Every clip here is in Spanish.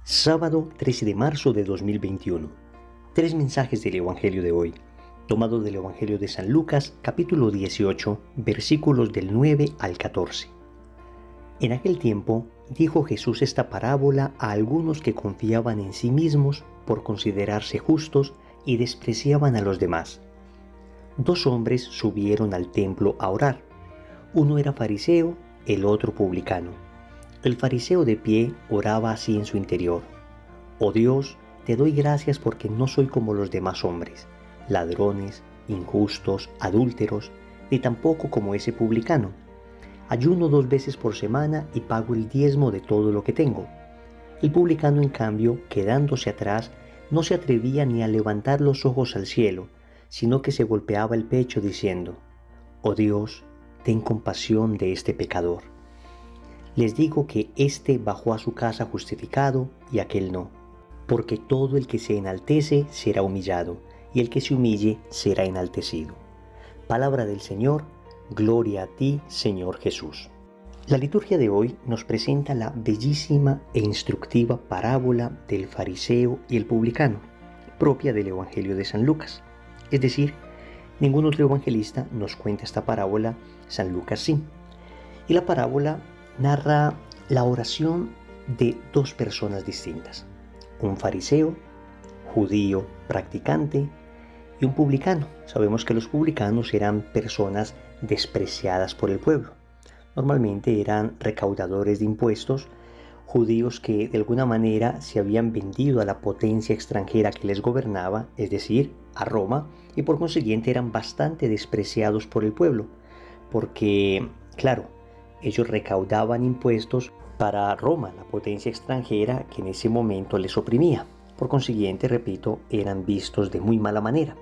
Sábado 13 de marzo de 2021. Tres mensajes del Evangelio de hoy, tomado del Evangelio de San Lucas, capítulo 18, versículos del 9 al 14. En aquel tiempo, dijo Jesús esta parábola a algunos que confiaban en sí mismos por considerarse justos y despreciaban a los demás. Dos hombres subieron al templo a orar. Uno era fariseo, el otro publicano. El fariseo de pie oraba así en su interior: «Oh Dios, te doy gracias porque no soy como los demás hombres, ladrones, injustos, adúlteros, ni tampoco como ese publicano. Ayuno 2 veces por semana y pago el diezmo de todo lo que tengo». El publicano, en cambio, quedándose atrás, no se atrevía ni a levantar los ojos al cielo, sino que se golpeaba el pecho diciendo: «Oh Dios, ten compasión de este pecador». Les digo que éste bajó a su casa justificado y aquel no, porque todo el que se enaltece será humillado, y el que se humille será enaltecido. Palabra del Señor, gloria a ti, Señor Jesús. La liturgia de hoy nos presenta la bellísima e instructiva parábola del fariseo y el publicano, propia del Evangelio de San Lucas. Es decir, ningún otro evangelista nos cuenta esta parábola, San Lucas sí. Y la parábola narra la oración de dos personas distintas: un fariseo, judío practicante, y un publicano. Sabemos que los publicanos eran personas despreciadas por el pueblo. Normalmente eran recaudadores de impuestos, judíos que de alguna manera se habían vendido a la potencia extranjera que les gobernaba, es decir, a Roma, y por consiguiente eran bastante despreciados por el pueblo, porque, claro, ellos recaudaban impuestos para Roma, la potencia extranjera que en ese momento les oprimía. Por consiguiente, repito, eran vistos de muy mala manera.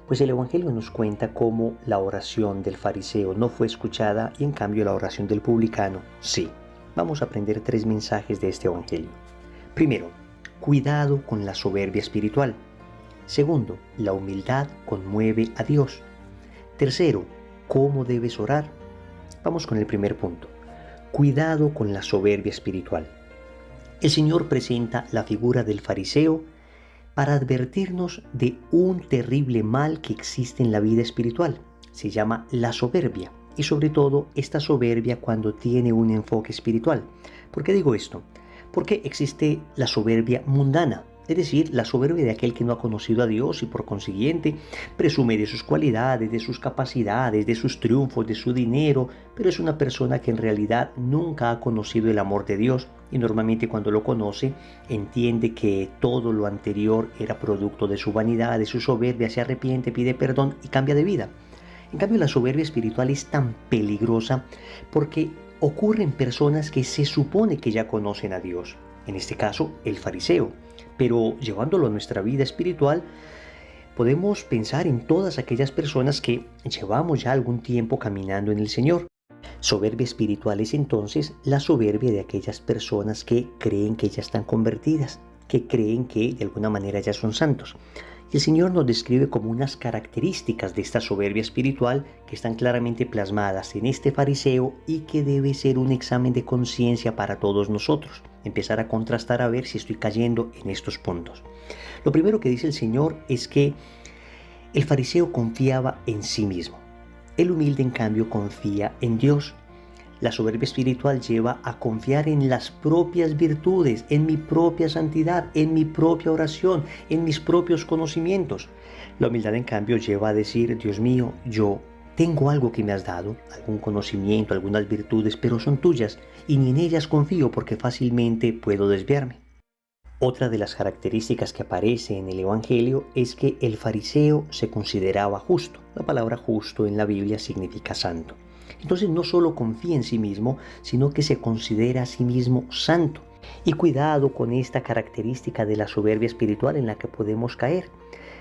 Pues el Evangelio nos cuenta cómo la oración del fariseo no fue escuchada y en cambio la oración del publicano sí. Vamos a aprender 3 mensajes de este Evangelio. Primero, cuidado con la soberbia espiritual. Segundo, la humildad conmueve a Dios. Tercero, ¿cómo debes orar? Vamos con el primer punto. Cuidado con la soberbia espiritual. El Señor presenta la figura del fariseo para advertirnos de un terrible mal que existe en la vida espiritual. Se llama la soberbia, y sobre todo esta soberbia cuando tiene un enfoque espiritual. ¿Por qué digo esto? Porque existe la soberbia mundana, es decir, la soberbia de aquel que no ha conocido a Dios y por consiguiente presume de sus cualidades, de sus capacidades, de sus triunfos, de su dinero, pero es una persona que en realidad nunca ha conocido el amor de Dios y normalmente cuando lo conoce entiende que todo lo anterior era producto de su vanidad, de su soberbia, se arrepiente, pide perdón y cambia de vida. En cambio, la soberbia espiritual es tan peligrosa porque ocurre en personas que se supone que ya conocen a Dios, en este caso el fariseo. Pero llevándolo a nuestra vida espiritual, podemos pensar en todas aquellas personas que llevamos ya algún tiempo caminando en el Señor. Soberbia espiritual es entonces la soberbia de aquellas personas que creen que ya están convertidas, que creen que de alguna manera ya son santos. Y el Señor nos describe como unas características de esta soberbia espiritual que están claramente plasmadas en este fariseo y que debe ser un examen de conciencia para todos nosotros. Empezar a contrastar a ver si estoy cayendo en estos puntos. Lo primero que dice el Señor es que el fariseo confiaba en sí mismo. El humilde, en cambio, confía en Dios. La soberbia espiritual lleva a confiar en las propias virtudes, en mi propia santidad, en mi propia oración, en mis propios conocimientos. La humildad, en cambio, lleva a decir: Dios mío, yo tengo algo que me has dado, algún conocimiento, algunas virtudes, pero son tuyas y ni en ellas confío porque fácilmente puedo desviarme. Otra de las características que aparece en el Evangelio es que el fariseo se consideraba justo. La palabra justo en la Biblia significa santo. Entonces no solo confía en sí mismo, sino que se considera a sí mismo santo. Y cuidado con esta característica de la soberbia espiritual en la que podemos caer.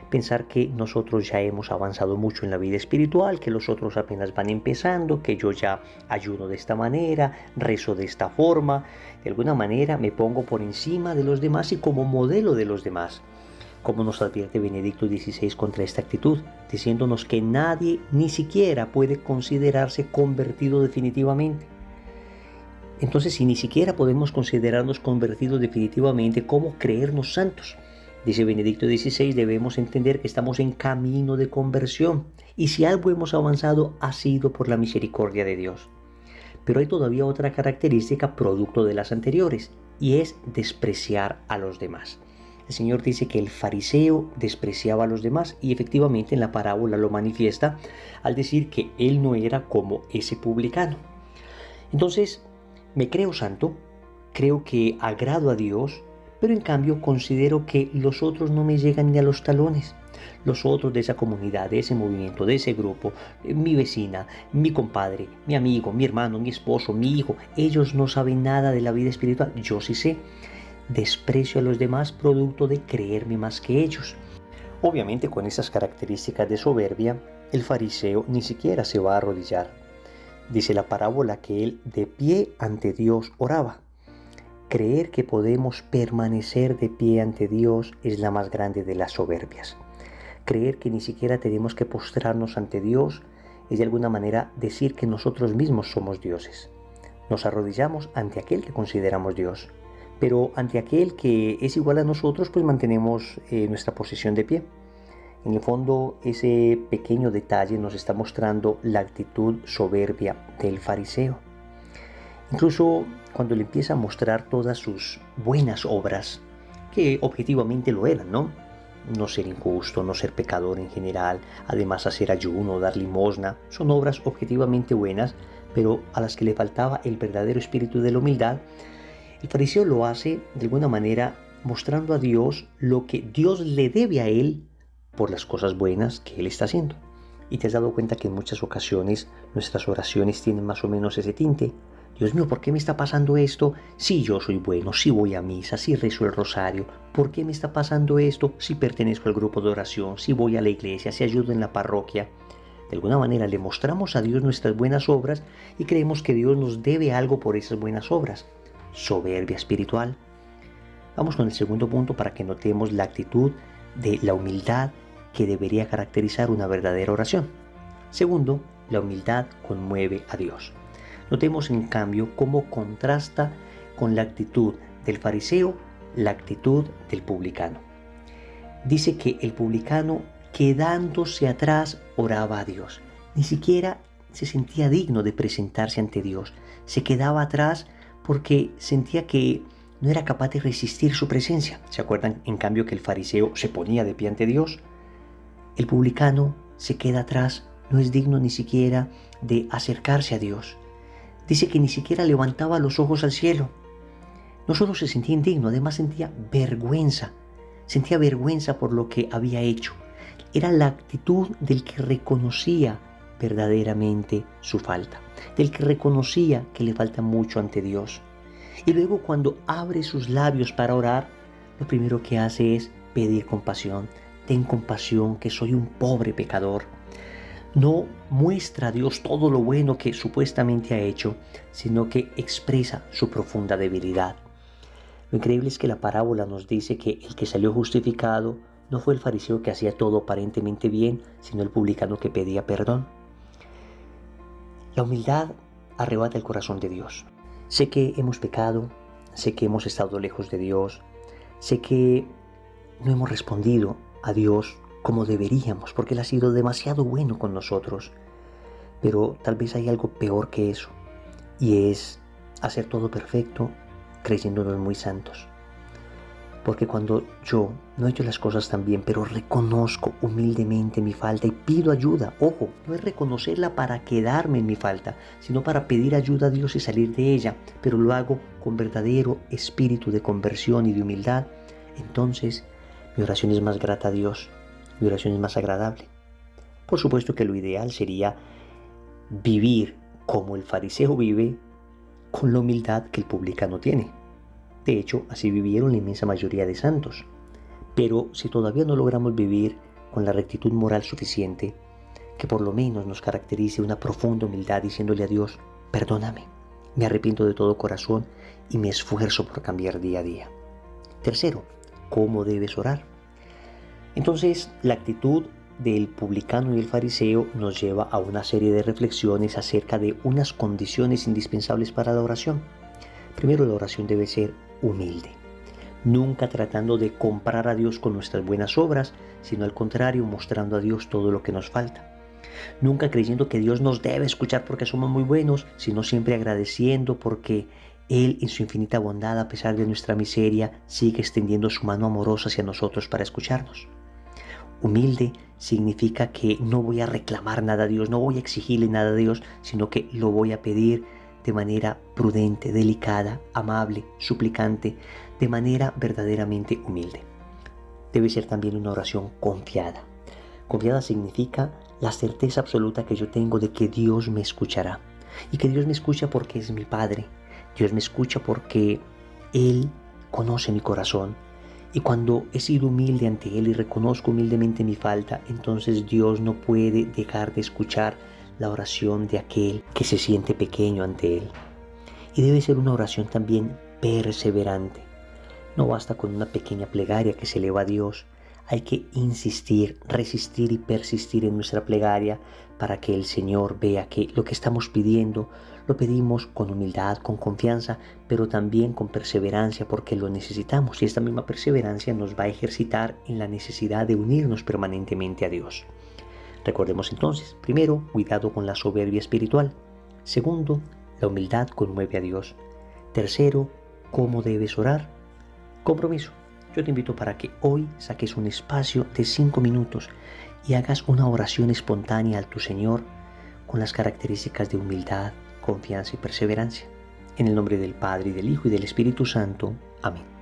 Pensar que nosotros ya hemos avanzado mucho en la vida espiritual, que los otros apenas van empezando, que yo ya ayuno de esta manera, rezo de esta forma. De alguna manera me pongo por encima de los demás y como modelo de los demás. Como nos advierte Benedicto XVI contra esta actitud, diciéndonos que nadie ni siquiera puede considerarse convertido definitivamente. Entonces, si ni siquiera podemos considerarnos convertidos definitivamente, ¿cómo creernos santos? Dice Benedicto XVI, debemos entender que estamos en camino de conversión y si algo hemos avanzado ha sido por la misericordia de Dios. Pero hay todavía otra característica producto de las anteriores y es despreciar a los demás. El Señor dice que el fariseo despreciaba a los demás y efectivamente en la parábola lo manifiesta al decir que él no era como ese publicano. Entonces, me creo santo, creo que agrado a Dios, pero en cambio considero que los otros no me llegan ni a los talones. Los otros de esa comunidad, de ese movimiento, de ese grupo, mi vecina, mi compadre, mi amigo, mi hermano, mi esposo, mi hijo, ellos no saben nada de la vida espiritual, yo sí sé. Desprecio a los demás producto de creerme más que ellos. Obviamente con esas características de soberbia, el fariseo ni siquiera se va a arrodillar. Dice la parábola que él de pie ante Dios oraba. Creer que podemos permanecer de pie ante Dios es la más grande de las soberbias. Creer que ni siquiera tenemos que postrarnos ante Dios es de alguna manera decir que nosotros mismos somos dioses. Nos arrodillamos ante aquel que consideramos Dios, pero ante aquel que es igual a nosotros, pues mantenemos nuestra posición de pie. En el fondo, ese pequeño detalle nos está mostrando la actitud soberbia del fariseo. Incluso cuando le empieza a mostrar todas sus buenas obras, que objetivamente lo eran, ¿no? No ser injusto, no ser pecador en general, además hacer ayuno, dar limosna, son obras objetivamente buenas, pero a las que le faltaba el verdadero espíritu de la humildad. El fariseo lo hace de alguna manera mostrando a Dios lo que Dios le debe a él por las cosas buenas que él está haciendo. Y te has dado cuenta que en muchas ocasiones nuestras oraciones tienen más o menos ese tinte. Dios mío, ¿por qué me está pasando esto? Si yo soy bueno, si voy a misa, si rezo el rosario. ¿Por qué me está pasando esto? Si pertenezco al grupo de oración, si voy a la iglesia, si ayudo en la parroquia. De alguna manera le mostramos a Dios nuestras buenas obras y creemos que Dios nos debe algo por esas buenas obras. Soberbia espiritual. Vamos con el segundo punto para que notemos la actitud de la humildad que debería caracterizar una verdadera oración. Segundo, la humildad conmueve a Dios. Notemos en cambio cómo contrasta con la actitud del fariseo la actitud del publicano. Dice que el publicano, quedándose atrás, oraba a Dios. Ni siquiera se sentía digno de presentarse ante Dios. Se quedaba atrás porque sentía que no era capaz de resistir su presencia. ¿Se acuerdan en cambio que el fariseo se ponía de pie ante Dios? El publicano se queda atrás, no es digno ni siquiera de acercarse a Dios. Dice que ni siquiera levantaba los ojos al cielo. No solo se sentía indigno, además sentía vergüenza. Sentía vergüenza por lo que había hecho. Era la actitud del que reconocía verdaderamente su falta, del que reconocía que le falta mucho ante Dios. Y luego cuando abre sus labios para orar, lo primero que hace es pedir compasión. Ten compasión, que soy un pobre pecador. No muestra a Dios todo lo bueno que supuestamente ha hecho, sino que expresa su profunda debilidad. Lo increíble es que la parábola nos dice que el que salió justificado no fue el fariseo que hacía todo aparentemente bien, sino el publicano que pedía perdón. La humildad arrebata el corazón de Dios. Sé que hemos pecado, sé que hemos estado lejos de Dios, sé que no hemos respondido a Dios como deberíamos, porque Él ha sido demasiado bueno con nosotros. Pero tal vez hay algo peor que eso, y es hacer todo perfecto creyéndonos muy santos. Porque cuando yo no he hecho las cosas tan bien, pero reconozco humildemente mi falta y pido ayuda, ojo, no es reconocerla para quedarme en mi falta, sino para pedir ayuda a Dios y salir de ella, pero lo hago con verdadero espíritu de conversión y de humildad, entonces mi oración es más grata a Dios, mi oración es más agradable. Por supuesto que lo ideal sería vivir como el fariseo vive, con la humildad que el publicano tiene. De hecho, así vivieron la inmensa mayoría de santos. Pero si todavía no logramos vivir con la rectitud moral suficiente, que por lo menos nos caracterice una profunda humildad diciéndole a Dios, perdóname, me arrepiento de todo corazón y me esfuerzo por cambiar día a día. Tercero, ¿cómo debes orar? Entonces, la actitud del publicano y el fariseo nos lleva a una serie de reflexiones acerca de unas condiciones indispensables para la oración. Primero, la oración debe ser humilde, nunca tratando de comprar a Dios con nuestras buenas obras, sino al contrario, mostrando a Dios todo lo que nos falta. Nunca creyendo que Dios nos debe escuchar porque somos muy buenos, sino siempre agradeciendo porque Él, en su infinita bondad, a pesar de nuestra miseria, sigue extendiendo su mano amorosa hacia nosotros para escucharnos. Humilde significa que no voy a reclamar nada a Dios, no voy a exigirle nada a Dios, sino que lo voy a pedir de manera prudente, delicada, amable, suplicante, de manera verdaderamente humilde. Debe ser también una oración confiada. Confiada significa la certeza absoluta que yo tengo de que Dios me escuchará. Y que Dios me escucha porque es mi Padre. Dios me escucha porque Él conoce mi corazón. Y cuando he sido humilde ante Él y reconozco humildemente mi falta, entonces Dios no puede dejar de escuchar la oración de aquel que se siente pequeño ante Él. Y debe ser una oración también perseverante. No basta con una pequeña plegaria que se eleva a Dios. Hay que insistir, resistir y persistir en nuestra plegaria para que el Señor vea que lo que estamos pidiendo lo pedimos con humildad, con confianza, pero también con perseverancia porque lo necesitamos. Y esta misma perseverancia nos va a ejercitar en la necesidad de unirnos permanentemente a Dios. Recordemos entonces, primero, cuidado con la soberbia espiritual. Segundo, la humildad conmueve a Dios. Tercero, ¿cómo debes orar? Compromiso. Yo te invito para que hoy saques un espacio de 5 minutos y hagas una oración espontánea a tu Señor con las características de humildad, confianza y perseverancia. En el nombre del Padre, y del Hijo, y del Espíritu Santo. Amén.